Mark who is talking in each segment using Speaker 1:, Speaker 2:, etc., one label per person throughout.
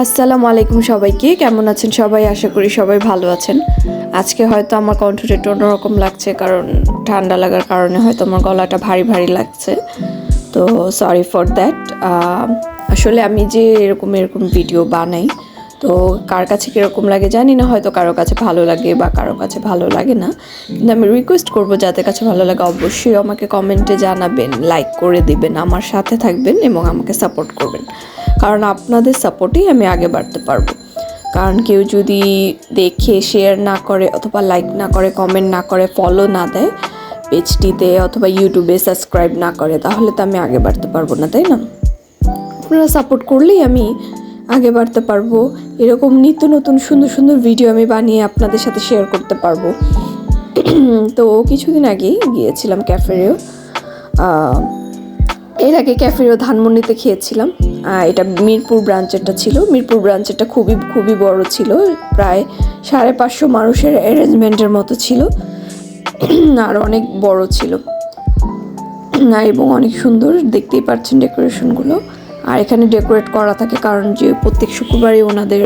Speaker 1: আসসালামু আলাইকুম সবাইকে, কেমন আছেন সবাই? আশা করি সবাই ভালো আছেন। আজকে হয়তো আমার কণ্ঠটা একটু অন্যরকম লাগছে, কারণ ঠান্ডা লাগার কারণে হয়তো আমার গলাটা ভারী ভারী লাগছে। তো সরি ফর দ্যাট। আসলে আমি যে এরকম ভিডিও বানাই, তো কার কাছে কীরকম লাগে জানি না, হয়তো কারো কাছে ভালো লাগে বা কারো কাছে ভালো লাগে না। কিন্তু আমি রিকোয়েস্ট করবো, যাদের কাছে ভালো লাগে অবশ্যই আমাকে কমেন্টে জানাবেন, লাইক করে দিবেন, আমার সাথে থাকবেন এবং আমাকে সাপোর্ট করবেন। কারণ আপনাদের সাপোর্টেই আমি আগে বাড়তে পারবো। কারণ কেউ যদি দেখে শেয়ার না করে অথবা লাইক না করে, কমেন্ট না করে, ফলো না দেয় পেজটিতে অথবা ইউটিউবে সাবস্ক্রাইব না করে, তাহলে তো আমি আগে বাড়তে পারবো না, তাই না? আপনারা সাপোর্ট করলেই আমি আগে বাড়তে পারবো। এরকম নিত্য নতুন সুন্দর সুন্দর ভিডিও আমি বানিয়ে আপনাদের সাথে শেয়ার করতে পারবো। তো কিছুদিন আগেই গিয়েছিলাম ক্যাফেরেও। এর আগে ক্যাফেরেও ধানমন্ডিতে খেয়েছিলাম। এটা মিরপুর ব্রাঞ্চেরটা ছিল। মিরপুর ব্রাঞ্চেরটা খুবই বড় ছিল, প্রায় 550 মানুষের অ্যারেঞ্জমেন্টের মতো ছিল, আর অনেক বড় ছিল এবং অনেক সুন্দর, দেখতেই পাচ্ছেন ডেকোরেশনগুলো। আর এখানে ডেকোরেট করা থাকে, কারণ যে প্রত্যেক শুক্রবারে ওনাদের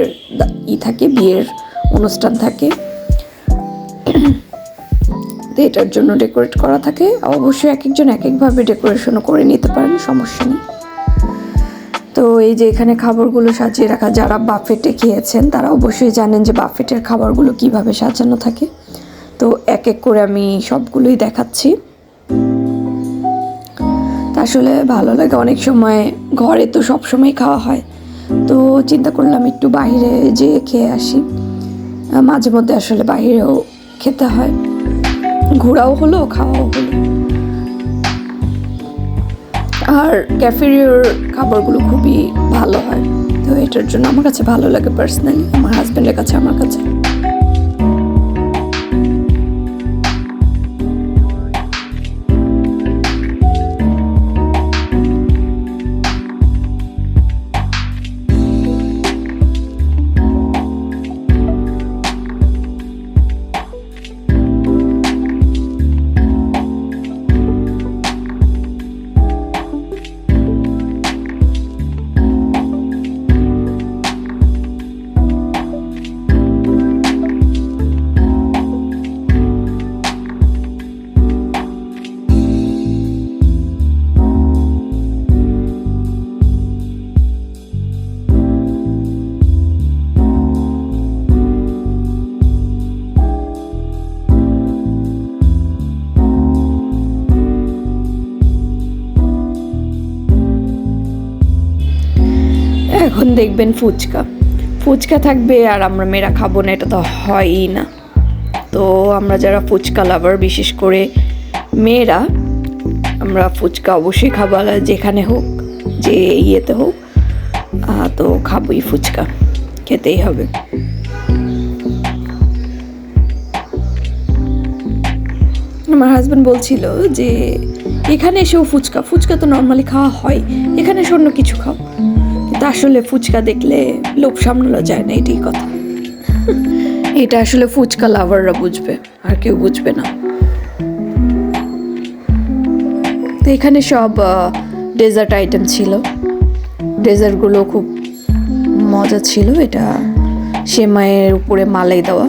Speaker 1: থাকে, বিয়ের অনুষ্ঠান থাকে, তো এটার জন্য ডেকোরেট করা থাকে। অবশ্যই এক একজন এক একভাবে ডেকোরেশনও করে নিতে পারেন, সমস্যা নেই। তো এই যে এখানে খাবারগুলো সাজিয়ে রাখা, যারা বাফেটে খেয়েছেন তারা অবশ্যই জানেন যে বাফেটের খাবারগুলো কিভাবে সাজানো থাকে। তো এক এক করে আমি সবগুলোই দেখাচ্ছি। আসলে ভালো লাগে, অনেক সময় ঘরে তো সব সময় খাওয়া হয়, তো চিন্তা করলাম একটু বাইরে যেয়ে খেয়ে আসি। মাঝে মধ্যে আসলে বাইরেও খেতে হয়, ঘোরাও হলো, খাওয়াও হলো। আর ক্যাফেরিয়ার খাবারগুলো খুবই ভালো হয়, তো এটার জন্য আমার কাছে ভালো লাগে পার্সোনালি, আমার হাজব্যান্ডের কাছে, আমার কাছে। এখন দেখবেন ফুচকা থাকবে আর আমরা মেয়েরা খাবো না, এটা তো হয়ই না। তো আমরা যারা ফুচকা লাভার, বিশেষ করে মেয়েরা, আমরা ফুচকা অবশ্যই খাবো, যেখানে হোক, যে ইয়েতে হোক, তো খাবোই, ফুচকা খেতেই হবে। আমার হাজব্যান্ড বলছিল যে এখানে এসেও ফুচকা তো নর্মালি খাওয়া হয়, এখানে এসে অন্য কিছু খাও। কিন্তু আসলে ফুচকা দেখলে লোভ সামলানো যায় না, এটাই কথা। এটা আসলে ফুচকা লাভাররা বুঝবে, আর কেউ বুঝবে না। তো এখানে সব ডেজার্ট আইটেম ছিল, ডেজার্টগুলো খুব মজা ছিল। এটা সেমাইয়ের উপরে মালাই দেওয়া,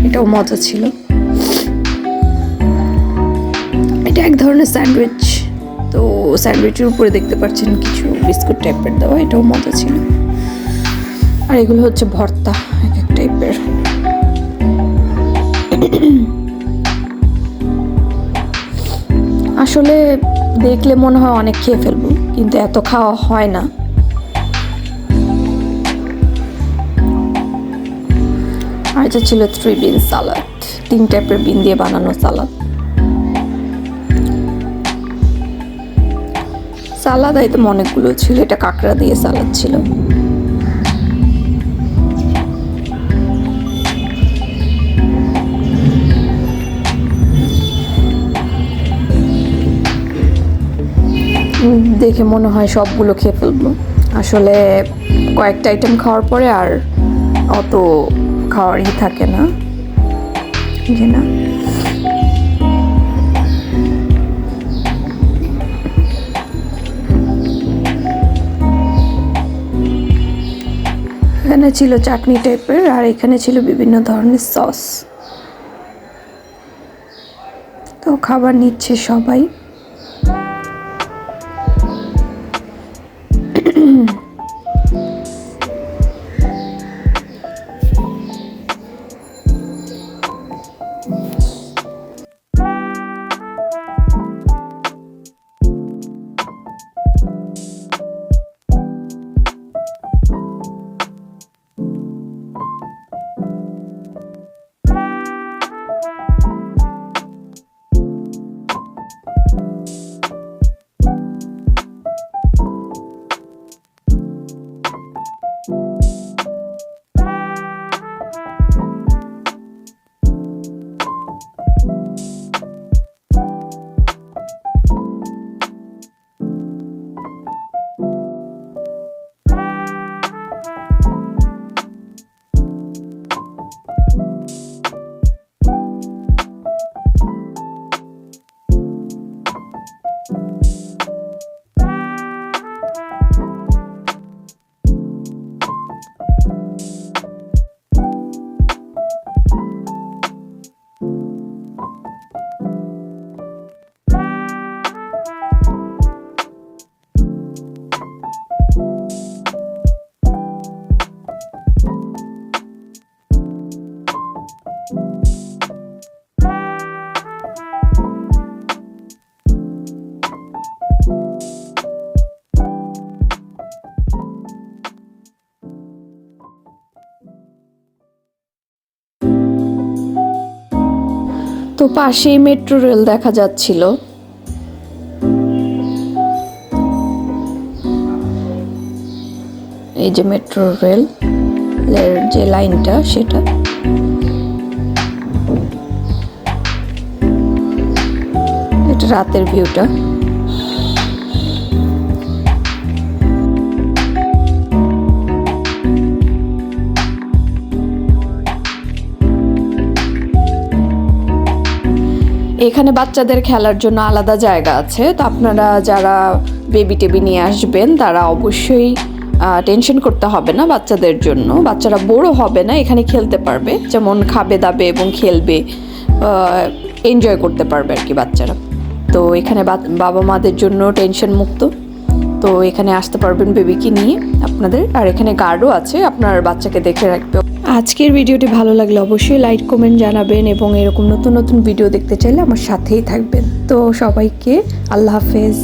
Speaker 1: এটাও মজা ছিল। এটা এক ধরনের স্যান্ডউইচ, তো স্যান্ডউইচের উপরে দেখতে পাচ্ছেন কিছু বিস্কুট টাইপের দেওয়া, এটাও মজা ছিল। আর এগুলো হচ্ছে ভর্তা এক এক টাইপের। আসলে দেখলে মনে হয় অনেক খেয়ে ফেলবো, কিন্তু এত খাওয়া হয় না। আর এটা ছিল 3 বিন সালাদ, 3 টাইপের বিন দিয়ে বানানো সালাদ আইটেম অনেকগুলো ছিল। এটা কাঁকড়া দিয়ে সালাদ ছিল। দেখে মনে হয় সবগুলো খেয়ে ফেলবো, আসলে কয়েকটা আইটেম খাওয়ার পরে আর অত খাওয়ারই থাকে না, যে না। এখানে ছিল চাটনি টাইপের, আর এখানে ছিল বিভিন্ন ধরনের সস। তো খাবার নিচ্ছে সবাই। তো পাশেই মেট্রো রেল দেখা যাচ্ছিল। এই যে মেট্রো রেল এর যে লাইনটা, সেটা এটা রাতের ভিউটা। এখানে বাচ্চাদের খেলার জন্য আলাদা জায়গা আছে। তো আপনারা যারা বেবি টেবি নিয়ে আসবেন তারা অবশ্যই টেনশন করতে হবে না বাচ্চাদের জন্য। বাচ্চারা বড় হবে না, এখানে খেলতে পারবে, যেমন খাবে দাবে এবং খেলবে, এনজয় করতে পারবে আর কি বাচ্চারা। তো এখানে বাবা মাদের জন্য টেনশন মুক্ত। তো এখানে আসতে পারবেন বেবিকে নিয়ে আপনাদের। আর এখানে গার্ডও আছে, আপনার বাচ্চাকে দেখে রাখবে। আজকের ভিডিওটি ভালো লাগলে অবশ্যই লাইক কমেন্ট জানাবেন, এবং এরকম নতুন নতুন ভিডিও দেখতে চাইলে আমার সাথেই থাকবেন। তো সবাইকে আল্লাহ হাফেজ।